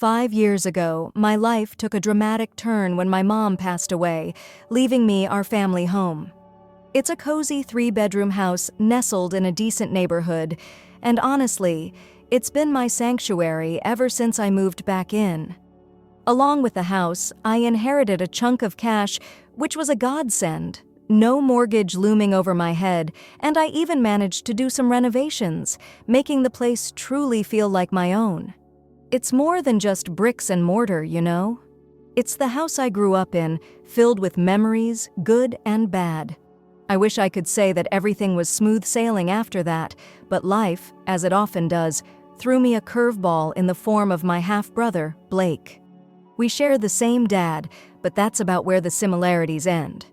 5 years ago, my life took a dramatic turn when my mom passed away, leaving me our family home. It's a cozy 3-bedroom house nestled in a decent neighborhood, and honestly, it's been my sanctuary ever since I moved back in. Along with the house, I inherited a chunk of cash, which was a godsend. No mortgage looming over my head, and I even managed to do some renovations, making the place truly feel like my own. It's more than just bricks and mortar, you know? It's the house I grew up in, filled with memories, good and bad. I wish I could say that everything was smooth sailing after that, but life, as it often does, threw me a curveball in the form of my half-brother, Blake. We share the same dad, but that's about where the similarities end.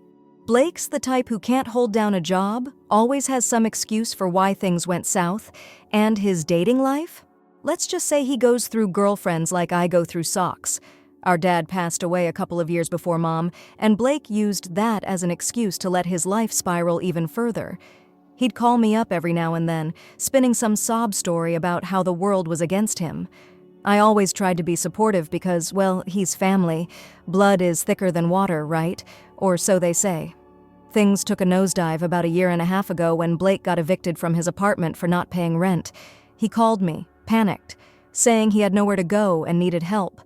Blake's the type who can't hold down a job, always has some excuse for why things went south, and his dating life? Let's just say he goes through girlfriends like I go through socks. Our dad passed away a couple of years before Mom, and Blake used that as an excuse to let his life spiral even further. He'd call me up every now and then, spinning some sob story about how the world was against him. I always tried to be supportive because, well, he's family. Blood is thicker than water, right? Or so they say. Things took a nosedive about 1.5 years ago when Blake got evicted from his apartment for not paying rent. He called me, panicked, saying he had nowhere to go and needed help.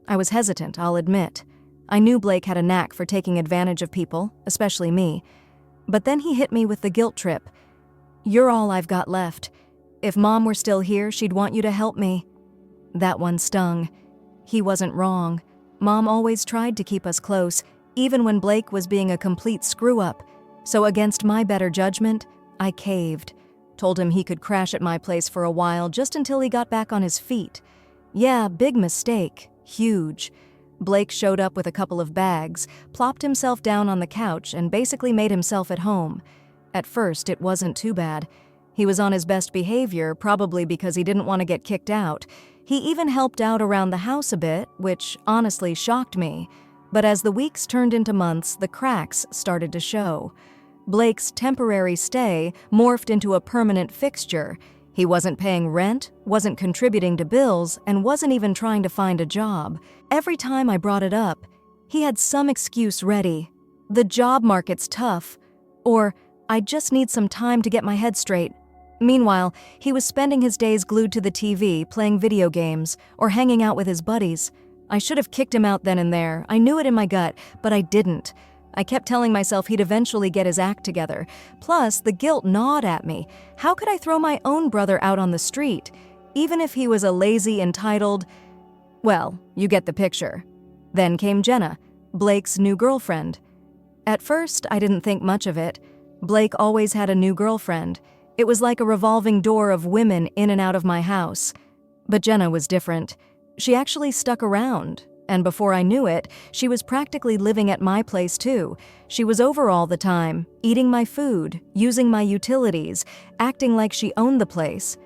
I was hesitant, I'll admit. I knew Blake had a knack for taking advantage of people, especially me. But then he hit me with the guilt trip. "You're all I've got left. If Mom were still here, she'd want you to help me." That one stung. He wasn't wrong. Mom always tried to keep us close, even when Blake was being a complete screw-up. So against my better judgment, I caved. Told him he could crash at my place for a while just until he got back on his feet. Yeah, big mistake. Huge. Blake showed up with a couple of bags, plopped himself down on the couch, and basically made himself at home. At first, it wasn't too bad. He was on his best behavior, probably because he didn't want to get kicked out. He even helped out around the house a bit, which honestly shocked me. But as the weeks turned into months, the cracks started to show. Blake's temporary stay morphed into a permanent fixture. He wasn't paying rent, wasn't contributing to bills, and wasn't even trying to find a job. Every time I brought it up, he had some excuse ready. The job market's tough. Or, I just need some time to get my head straight. Meanwhile, he was spending his days glued to the TV, playing video games, or hanging out with his buddies. I should have kicked him out then and there. I knew it in my gut, but I didn't. I kept telling myself he'd eventually get his act together. Plus, the guilt gnawed at me. How could I throw my own brother out on the street? Even if he was a lazy, entitled... Well, you get the picture. Then came Jenna, Blake's new girlfriend. At first, I didn't think much of it. Blake always had a new girlfriend. It was like a revolving door of women in and out of my house. But Jenna was different. She actually stuck around. And before I knew it, she was practically living at my place too. She was over all the time, eating my food, using my utilities, acting like she owned the place.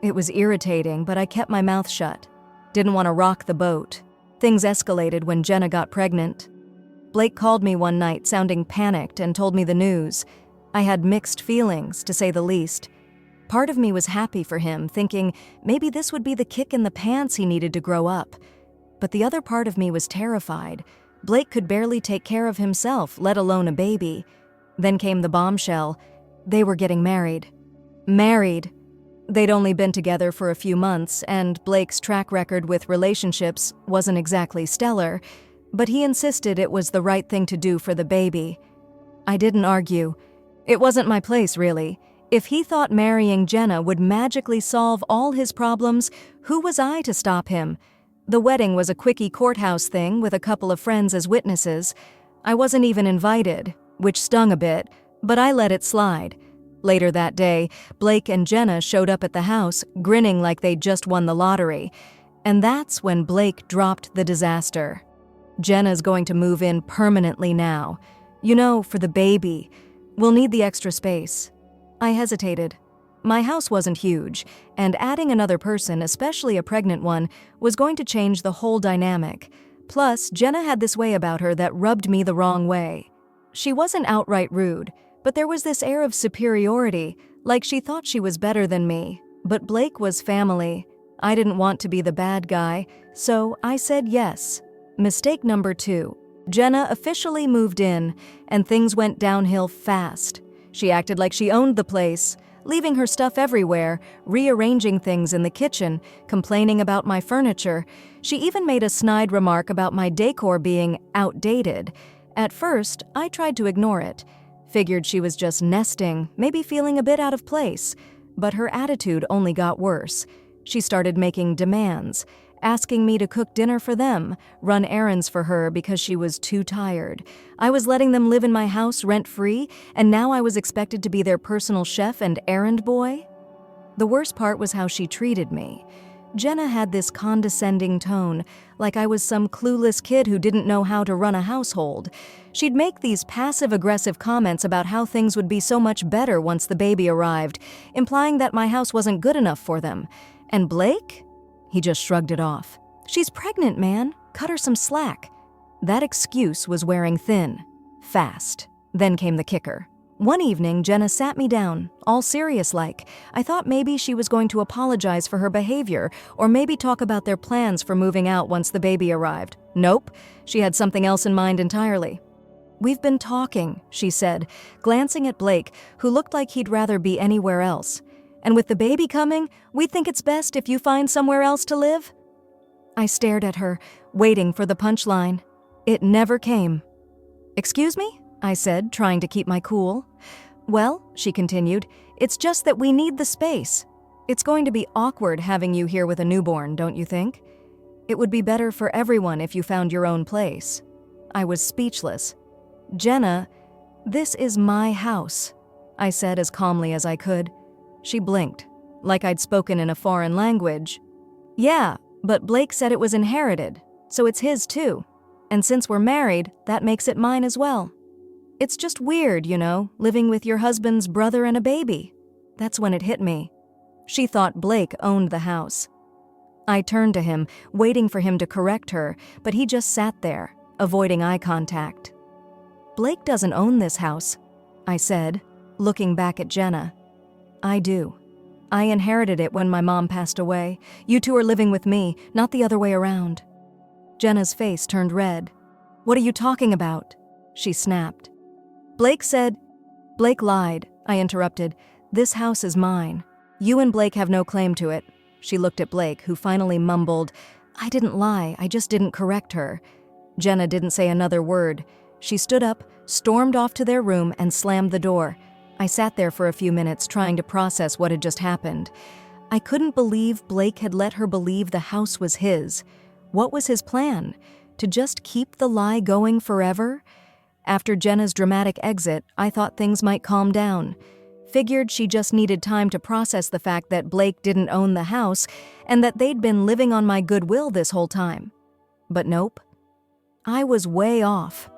It was irritating, but I kept my mouth shut. Didn't want to rock the boat. Things escalated when Jenna got pregnant. Blake called me one night, sounding panicked, and told me the news. I had mixed feelings, to say the least. Part of me was happy for him, thinking maybe this would be the kick in the pants he needed to grow up. But the other part of me was terrified. Blake could barely take care of himself, let alone a baby. Then came the bombshell. They were getting married. Married! They'd only been together for a few months, and Blake's track record with relationships wasn't exactly stellar, but he insisted it was the right thing to do for the baby. I didn't argue. It wasn't my place, really. If he thought marrying Jenna would magically solve all his problems, who was I to stop him? The wedding was a quickie courthouse thing with a couple of friends as witnesses. I wasn't even invited, which stung a bit, but I let it slide. Later that day, Blake and Jenna showed up at the house, grinning like they'd just won the lottery. And that's when Blake dropped the disaster. Jenna's going to move in permanently now. You know, for the baby. We'll need the extra space. I hesitated. My house wasn't huge, and adding another person, especially a pregnant one, was going to change the whole dynamic. Plus, Jenna had this way about her that rubbed me the wrong way. She wasn't outright rude, but there was this air of superiority, like she thought she was better than me. But Blake was family. I didn't want to be the bad guy, so I said yes. Mistake number 2. Jenna officially moved in, and things went downhill fast. She acted like she owned the place, leaving her stuff everywhere, rearranging things in the kitchen, complaining about my furniture. She even made a snide remark about my decor being outdated. At first, I tried to ignore it. Figured she was just nesting, maybe feeling a bit out of place. But her attitude only got worse. She started making demands, asking me to cook dinner for them, run errands for her because she was too tired. I was letting them live in my house rent-free, and now I was expected to be their personal chef and errand boy? The worst part was how she treated me. Jenna had this condescending tone, like I was some clueless kid who didn't know how to run a household. She'd make these passive-aggressive comments about how things would be so much better once the baby arrived, implying that my house wasn't good enough for them. And Blake? He just shrugged it off. She's pregnant, man. Cut her some slack. That excuse was wearing thin. Fast. Then came the kicker. One evening, Jenna sat me down, all serious-like. I thought maybe she was going to apologize for her behavior, or maybe talk about their plans for moving out once the baby arrived. Nope, she had something else in mind entirely. "We've been talking," she said, glancing at Blake, who looked like he'd rather be anywhere else. "And with the baby coming, we think it's best if you find somewhere else to live?" I stared at her, waiting for the punchline. It never came. "Excuse me?" I said, trying to keep my cool. "Well," she continued, "it's just that we need the space. It's going to be awkward having you here with a newborn, don't you think? It would be better for everyone if you found your own place." I was speechless. "Jenna, this is my house," I said as calmly as I could. She blinked, like I'd spoken in a foreign language. "Yeah, but Blake said it was inherited, so it's his too. And since we're married, that makes it mine as well. It's just weird, you know, living with your husband's brother and a baby." That's when it hit me. She thought Blake owned the house. I turned to him, waiting for him to correct her, but he just sat there, avoiding eye contact. "Blake doesn't own this house," I said, looking back at Jenna. "I do. I inherited it when my mom passed away. You two are living with me, not the other way around." Jenna's face turned red. "What are you talking about?" she snapped. Blake lied," I interrupted. "This house is mine. You and Blake have no claim to it." She looked at Blake, who finally mumbled, "I didn't lie, I just didn't correct her." Jenna didn't say another word. She stood up, stormed off to their room, and slammed the door. I sat there for a few minutes trying to process what had just happened. I couldn't believe Blake had let her believe the house was his. What was his plan? To just keep the lie going forever? After Jenna's dramatic exit, I thought things might calm down. Figured she just needed time to process the fact that Blake didn't own the house and that they'd been living on my goodwill this whole time. But nope. I was way off.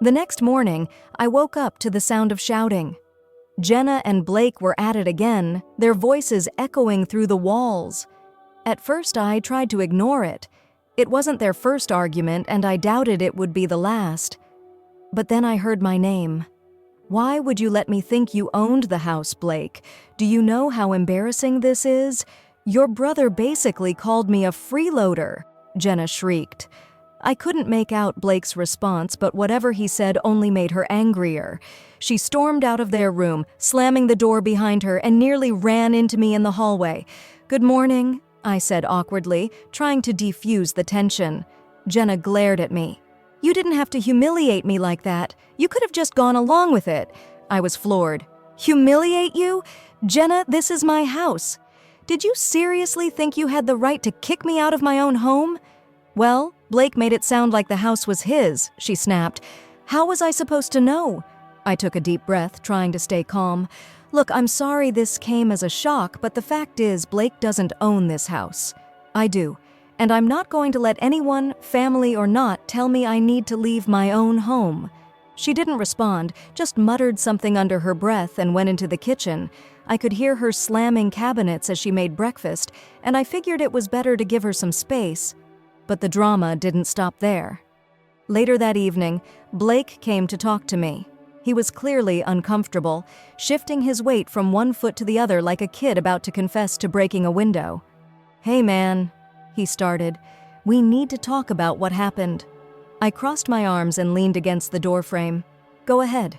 The next morning, I woke up to the sound of shouting. Jenna and Blake were at it again, their voices echoing through the walls. At first, I tried to ignore it. It wasn't their first argument, and I doubted it would be the last. But then I heard my name. "Why would you let me think you owned the house, Blake? Do you know how embarrassing this is? Your brother basically called me a freeloader," Jenna shrieked. I couldn't make out Blake's response, but whatever he said only made her angrier. She stormed out of their room, slamming the door behind her, and nearly ran into me in the hallway. "Good morning," I said awkwardly, trying to defuse the tension. Jenna glared at me. "You didn't have to humiliate me like that. You could have just gone along with it." I was floored. "Humiliate you? Jenna, this is my house. Did you seriously think you had the right to kick me out of my own home?" "Well, Blake made it sound like the house was his," she snapped. "How was I supposed to know?" I took a deep breath, trying to stay calm. "Look, I'm sorry this came as a shock, but the fact is Blake doesn't own this house. I do. And I'm not going to let anyone, family or not, tell me I need to leave my own home." She didn't respond, just muttered something under her breath and went into the kitchen. I could hear her slamming cabinets as she made breakfast, and I figured it was better to give her some space. But the drama didn't stop there. Later that evening, Blake came to talk to me. He was clearly uncomfortable, shifting his weight from one foot to the other like a kid about to confess to breaking a window. "Hey man," he started. "We need to talk about what happened." I crossed my arms and leaned against the doorframe. "Go ahead."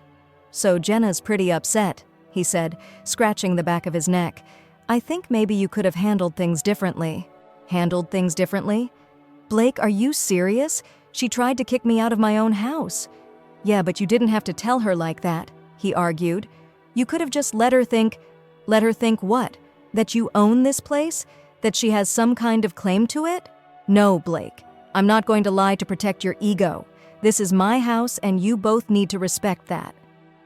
"So Jenna's pretty upset," he said, scratching the back of his neck. "I think maybe you could have handled things differently." "Handled things differently?" "Blake, are you serious? She tried to kick me out of my own house." "Yeah, but you didn't have to tell her like that," he argued. "You could have just let her think what? That you own this place? That she has some kind of claim to it?" "No, Blake. I'm not going to lie to protect your ego. This is my house and you both need to respect that."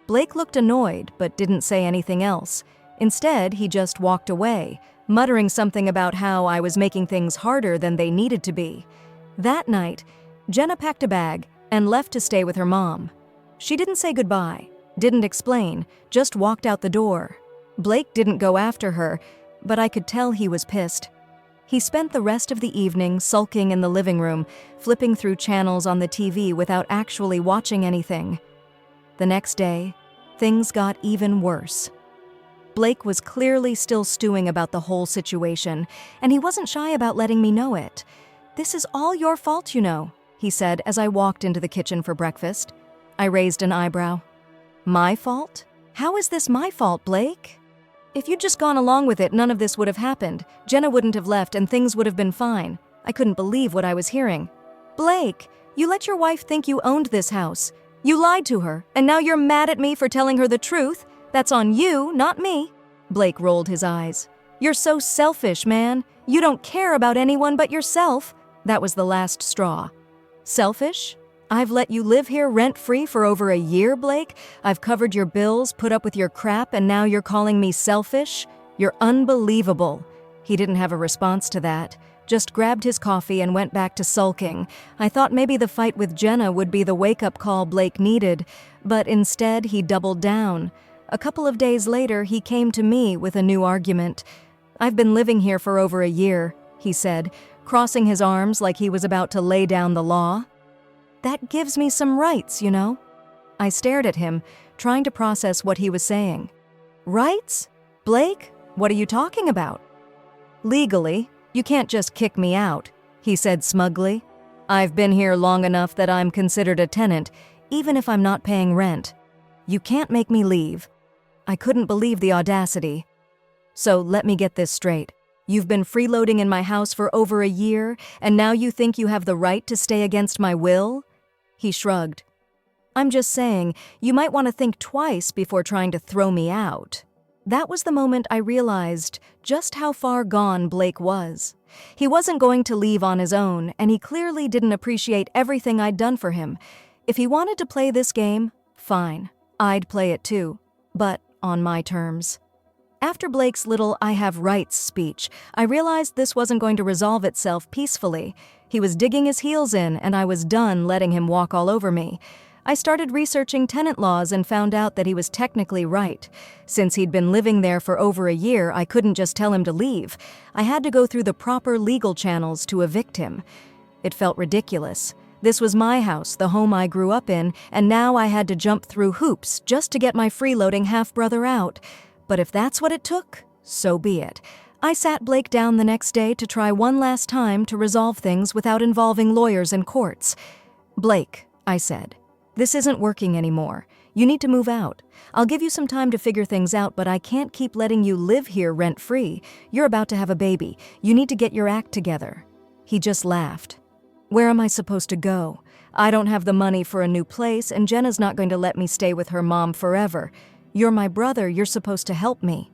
Blake looked annoyed, but didn't say anything else. Instead, he just walked away, muttering something about how I was making things harder than they needed to be. That night, Jenna packed a bag and left to stay with her mom. She didn't say goodbye, didn't explain, just walked out the door. Blake didn't go after her, but I could tell he was pissed. He spent the rest of the evening sulking in the living room, flipping through channels on the TV without actually watching anything. The next day, things got even worse. Blake was clearly still stewing about the whole situation, and he wasn't shy about letting me know it. "This is all your fault, you know," he said as I walked into the kitchen for breakfast. I raised an eyebrow. "My fault? How is this my fault, Blake?" "If you'd just gone along with it, none of this would have happened. Jenna wouldn't have left and things would have been fine." I couldn't believe what I was hearing. "Blake, you let your wife think you owned this house. You lied to her, and now you're mad at me for telling her the truth? That's on you, not me." Blake rolled his eyes. "You're so selfish, man. You don't care about anyone but yourself." That was the last straw. "Selfish? I've let you live here rent-free for over a year, Blake. I've covered your bills, put up with your crap, and now you're calling me selfish? You're unbelievable." He didn't have a response to that, just grabbed his coffee and went back to sulking. I thought maybe the fight with Jenna would be the wake-up call Blake needed, but instead he doubled down. A couple of days later, he came to me with a new argument. "I've been living here for over a year," he said, crossing his arms like he was about to lay down the law. "That gives me some rights, you know." I stared at him, trying to process what he was saying. "Rights? Blake, what are you talking about?" "Legally, you can't just kick me out," he said smugly. "I've been here long enough that I'm considered a tenant, even if I'm not paying rent. You can't make me leave." I couldn't believe the audacity. "So let me get this straight. You've been freeloading in my house for over a year, and now you think you have the right to stay against my will?" He shrugged. "I'm just saying, you might want to think twice before trying to throw me out." That was the moment I realized just how far gone Blake was. He wasn't going to leave on his own, and he clearly didn't appreciate everything I'd done for him. If he wanted to play this game, fine. I'd play it too, but on my terms. After Blake's little "I have rights" speech, I realized this wasn't going to resolve itself peacefully. He was digging his heels in, and I was done letting him walk all over me. I started researching tenant laws and found out that he was technically right. Since he'd been living there for over a year, I couldn't just tell him to leave. I had to go through the proper legal channels to evict him. It felt ridiculous. This was my house, the home I grew up in, and now I had to jump through hoops just to get my freeloading half-brother out. But if that's what it took, so be it. I sat Blake down the next day to try one last time to resolve things without involving lawyers and courts. "Blake," I said, "this isn't working anymore. You need to move out. I'll give you some time to figure things out, but I can't keep letting you live here rent-free. You're about to have a baby. You need to get your act together." He just laughed. "Where am I supposed to go? I don't have the money for a new place, and Jenna's not going to let me stay with her mom forever. You're my brother, you're supposed to help me."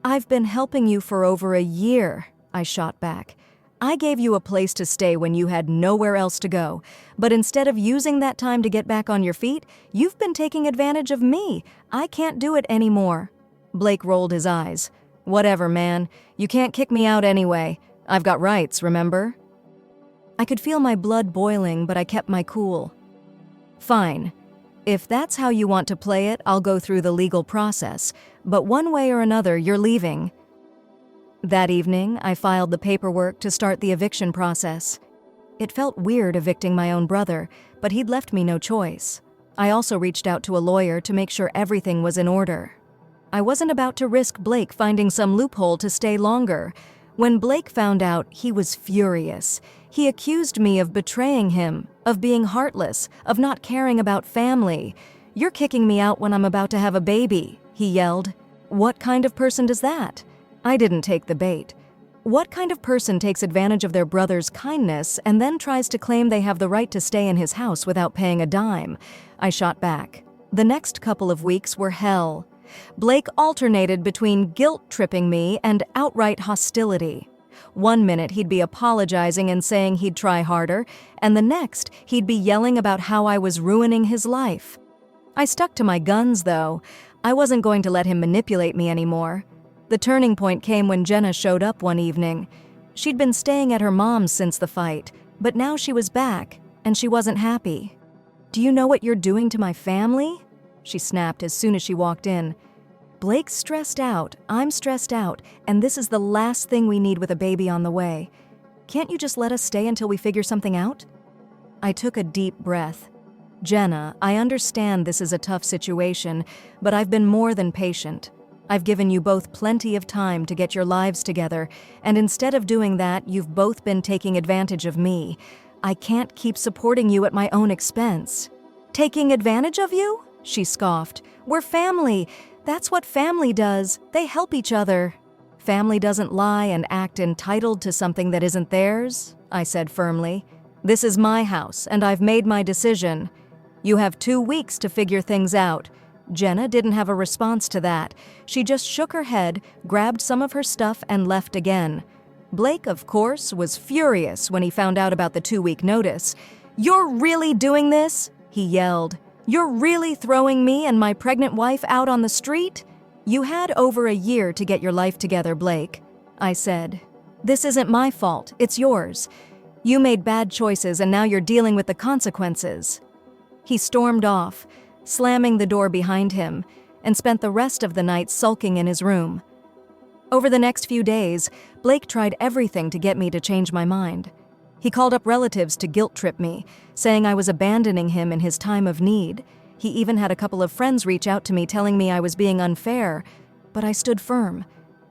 "I've been helping you for over a year," I shot back. "I gave you a place to stay when you had nowhere else to go, but instead of using that time to get back on your feet, you've been taking advantage of me. I can't do it anymore." Blake rolled his eyes. "Whatever, man. You can't kick me out anyway. I've got rights, remember?" I could feel my blood boiling, but I kept my cool. "Fine. If that's how you want to play it, I'll go through the legal process, but one way or another, you're leaving." That evening, I filed the paperwork to start the eviction process. It felt weird evicting my own brother, but he'd left me no choice. I also reached out to a lawyer to make sure everything was in order. I wasn't about to risk Blake finding some loophole to stay longer. When Blake found out, he was furious. He accused me of betraying him, of being heartless, of not caring about family. "You're kicking me out when I'm about to have a baby," he yelled. What kind of person does that? I didn't take the bait. What kind of person takes advantage of their brother's kindness and then tries to claim they have the right to stay in his house without paying a dime? I shot back. The next couple of weeks were hell. Blake alternated between guilt-tripping me and outright hostility. One minute he'd be apologizing and saying he'd try harder, and the next he'd be yelling about how I was ruining his life. I stuck to my guns, though. I wasn't going to let him manipulate me anymore. The turning point came when Jenna showed up one evening. She'd been staying at her mom's since the fight, but now she was back, and she wasn't happy. "Do you know what you're doing to my family?" she snapped as soon as she walked in. "Blake's stressed out, I'm stressed out, and this is the last thing we need with a baby on the way. Can't you just let us stay until we figure something out?" I took a deep breath. "Jenna, I understand this is a tough situation, but I've been more than patient. I've given you both plenty of time to get your lives together, and instead of doing that, you've both been taking advantage of me. I can't keep supporting you at my own expense." "Taking advantage of you?" she scoffed. "We're family. That's what family does. They help each other." "Family doesn't lie and act entitled to something that isn't theirs," I said firmly. "This is my house, and I've made my decision. You have 2 weeks to figure things out." Jenna didn't have a response to that. She just shook her head, grabbed some of her stuff, and left again. Blake, of course, was furious when he found out about the 2-week notice. "You're really doing this?" he yelled. "You're really throwing me and my pregnant wife out on the street?" "You had over a year to get your life together, Blake," I said. "This isn't my fault, it's yours. You made bad choices and now you're dealing with the consequences." He stormed off, slamming the door behind him, and spent the rest of the night sulking in his room. Over the next few days, Blake tried everything to get me to change my mind. He called up relatives to guilt-trip me, saying I was abandoning him in his time of need. He even had a couple of friends reach out to me telling me I was being unfair, but I stood firm.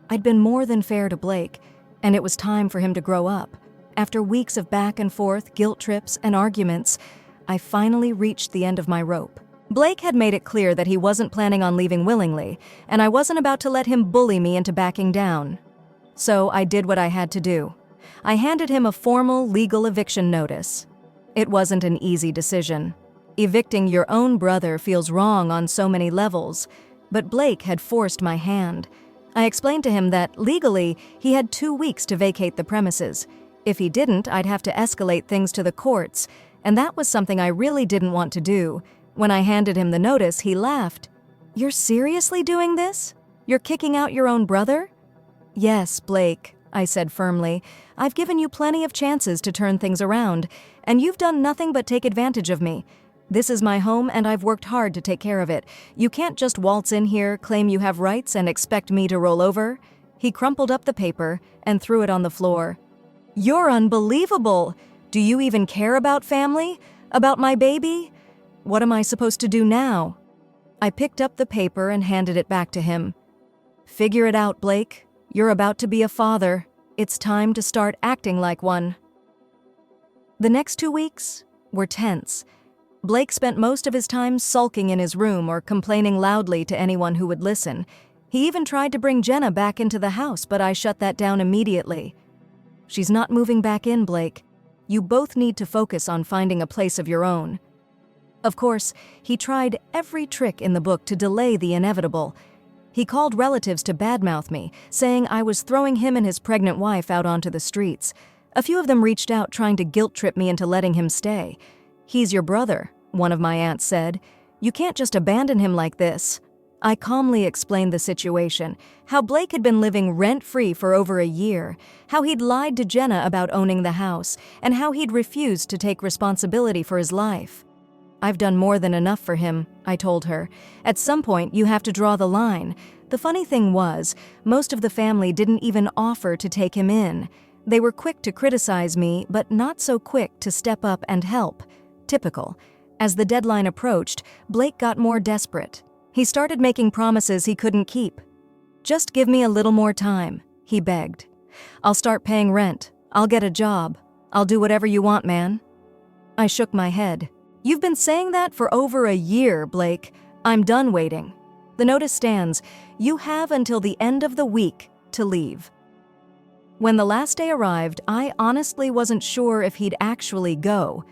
I'd been more than fair to Blake, and it was time for him to grow up. After weeks of back and forth, guilt trips, and arguments, I finally reached the end of my rope. Blake had made it clear that he wasn't planning on leaving willingly, and I wasn't about to let him bully me into backing down. So I did what I had to do. I handed him a formal legal eviction notice. It wasn't an easy decision. Evicting your own brother feels wrong on so many levels, but Blake had forced my hand. I explained to him that, legally, he had 2 weeks to vacate the premises. If he didn't, I'd have to escalate things to the courts, and that was something I really didn't want to do. When I handed him the notice, he laughed. "You're seriously doing this? You're kicking out your own brother?" "Yes, Blake," I said firmly. "I've given you plenty of chances to turn things around, and you've done nothing but take advantage of me. This is my home, and I've worked hard to take care of it. You can't just waltz in here, claim you have rights, and expect me to roll over." He crumpled up the paper and threw it on the floor. "You're unbelievable! Do you even care about family? About my baby? What am I supposed to do now?" I picked up the paper and handed it back to him. "Figure it out, Blake. You're about to be a father. It's time to start acting like one." The next 2 weeks were tense. Blake spent most of his time sulking in his room or complaining loudly to anyone who would listen. He even tried to bring Jenna back into the house, but I shut that down immediately. "She's not moving back in, Blake. You both need to focus on finding a place of your own." Of course, he tried every trick in the book to delay the inevitable. He called relatives to badmouth me, saying I was throwing him and his pregnant wife out onto the streets. A few of them reached out trying to guilt-trip me into letting him stay. "He's your brother," one of my aunts said. "You can't just abandon him like this." I calmly explained the situation, how Blake had been living rent-free for over a year, how he'd lied to Jenna about owning the house, and how he'd refused to take responsibility for his life. "I've done more than enough for him," I told her. "At some point, you have to draw the line." The funny thing was, most of the family didn't even offer to take him in. They were quick to criticize me, but not so quick to step up and help. Typical. As the deadline approached, Blake got more desperate. He started making promises he couldn't keep. "Just give me a little more time," he begged. I'll start paying rent. I'll get a job. I'll do whatever you want, man." I shook my head. "You've been saying that for over a year, Blake. I'm done waiting. The notice stands. You have until the end of the week to leave." When the last day arrived, I honestly wasn't sure if he'd actually go.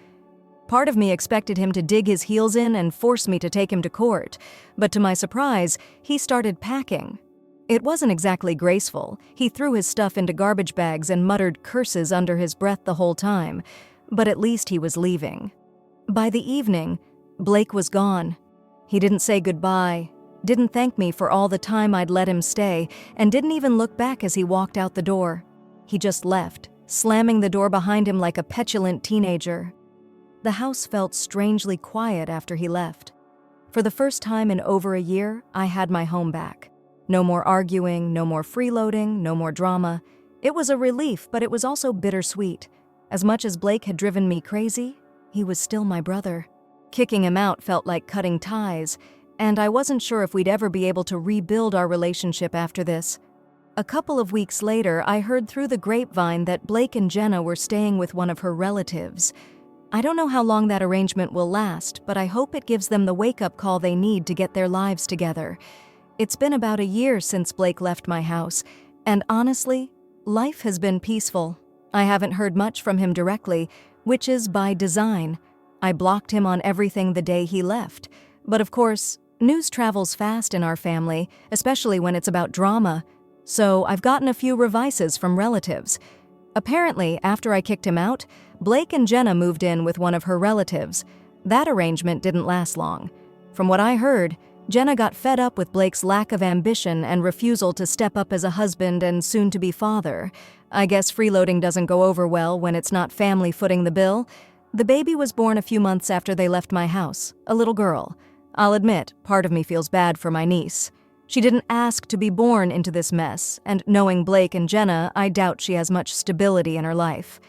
Part of me expected him to dig his heels in and force me to take him to court, but to my surprise, he started packing. It wasn't exactly graceful. He threw his stuff into garbage bags and muttered curses under his breath the whole time, but at least he was leaving. By the evening, Blake was gone. He didn't say goodbye, didn't thank me for all the time I'd let him stay, and didn't even look back as he walked out the door. He just left, slamming the door behind him like a petulant teenager. The house felt strangely quiet after he left. For the first time in over a year, I had my home back. No more arguing, no more freeloading, no more drama. It was a relief, but it was also bittersweet. As much as Blake had driven me crazy, he was still my brother. Kicking him out felt like cutting ties, and I wasn't sure if we'd ever be able to rebuild our relationship after this. A couple of weeks later, I heard through the grapevine that Blake and Jenna were staying with one of her relatives. I don't know how long that arrangement will last, but I hope it gives them the wake-up call they need to get their lives together. It's been about a year since Blake left my house, and honestly, life has been peaceful. I haven't heard much from him directly, which is by design. I blocked him on everything the day he left. But of course, news travels fast in our family, especially when it's about drama. So I've gotten a few revises from relatives. Apparently, after I kicked him out, Blake and Jenna moved in with one of her relatives. That arrangement didn't last long. From what I heard, Jenna got fed up with Blake's lack of ambition and refusal to step up as a husband and soon-to-be father. I guess freeloading doesn't go over well when it's not family footing the bill. The baby was born a few months after they left my house, a little girl. I'll admit, part of me feels bad for my niece. She didn't ask to be born into this mess, and knowing Blake and Jenna, I doubt she has much stability in her life.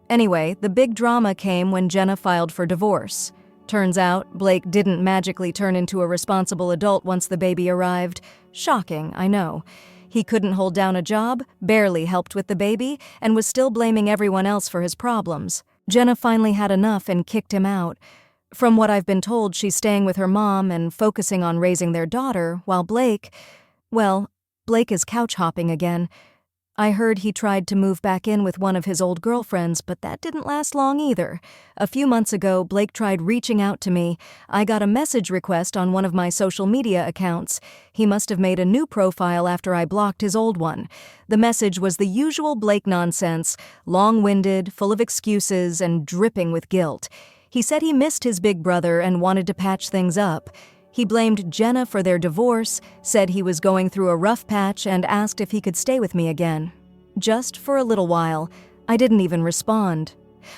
Anyway, the big drama came when Jenna filed for divorce. Turns out, Blake didn't magically turn into a responsible adult once the baby arrived. Shocking, I know. He couldn't hold down a job, barely helped with the baby, and was still blaming everyone else for his problems. Jenna finally had enough and kicked him out. From what I've been told, she's staying with her mom and focusing on raising their daughter, while Blake is couch hopping again. I heard he tried to move back in with one of his old girlfriends, but that didn't last long either. A few months ago, Blake tried reaching out to me. I got a message request on one of my social media accounts. He must have made a new profile after I blocked his old one. The message was the usual Blake nonsense, long-winded, full of excuses, and dripping with guilt. He said he missed his big brother and wanted to patch things up. He blamed Jenna for their divorce, said he was going through a rough patch, and asked if he could stay with me again. Just for a little while. I didn't even respond.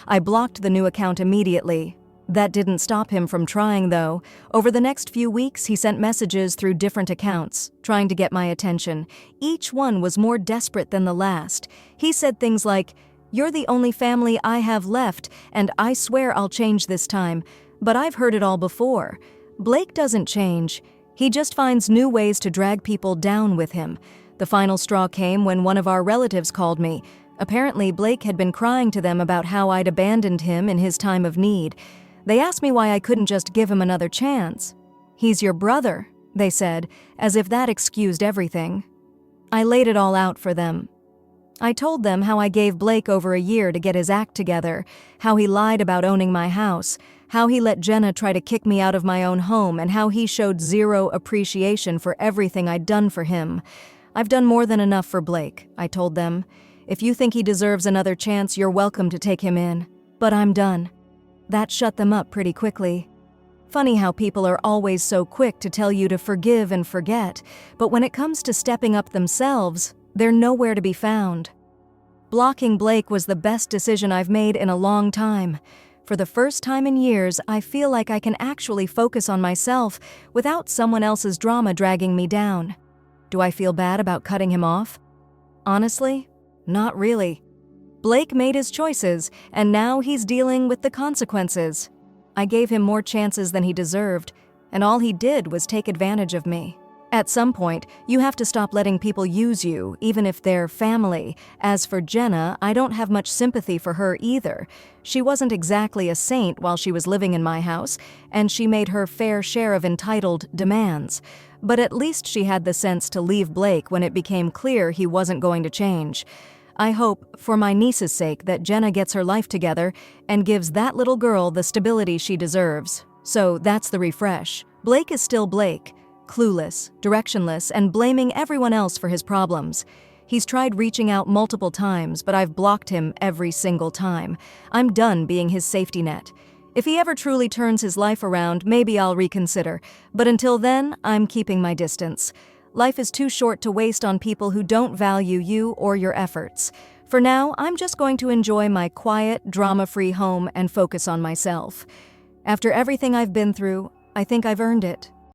I blocked the new account immediately. That didn't stop him from trying, though. Over the next few weeks, he sent messages through different accounts, trying to get my attention. Each one was more desperate than the last. He said things like, "You're the only family I have left, and I swear I'll change this time." But I've heard it all before. Blake doesn't change. He just finds new ways to drag people down with him. The final straw came when one of our relatives called me. Apparently, Blake had been crying to them about how I'd abandoned him in his time of need. They asked me why I couldn't just give him another chance. "He's your brother," they said, as if that excused everything. I laid it all out for them. I told them how I gave Blake over a year to get his act together, how he lied about owning my house, how he let Jenna try to kick me out of my own home, and how he showed zero appreciation for everything I'd done for him. "I've done more than enough for Blake," I told them. "If you think he deserves another chance, you're welcome to take him in. But I'm done." That shut them up pretty quickly. Funny how people are always so quick to tell you to forgive and forget, but when it comes to stepping up themselves, they're nowhere to be found. Blocking Blake was the best decision I've made in a long time. For the first time in years, I feel like I can actually focus on myself without someone else's drama dragging me down. Do I feel bad about cutting him off? Honestly, not really. Blake made his choices, and now he's dealing with the consequences. I gave him more chances than he deserved, and all he did was take advantage of me. At some point, you have to stop letting people use you, even if they're family. As for Jenna, I don't have much sympathy for her either. She wasn't exactly a saint while she was living in my house, and she made her fair share of entitled demands. But at least she had the sense to leave Blake when it became clear he wasn't going to change. I hope, for my niece's sake, that Jenna gets her life together and gives that little girl the stability she deserves. So that's the refresh. Blake is still Blake. Clueless, directionless, and blaming everyone else for his problems. He's tried reaching out multiple times, but I've blocked him every single time. I'm done being his safety net. If he ever truly turns his life around, maybe I'll reconsider. But until then, I'm keeping my distance. Life is too short to waste on people who don't value you or your efforts. For now, I'm just going to enjoy my quiet, drama-free home and focus on myself. After everything I've been through, I think I've earned it.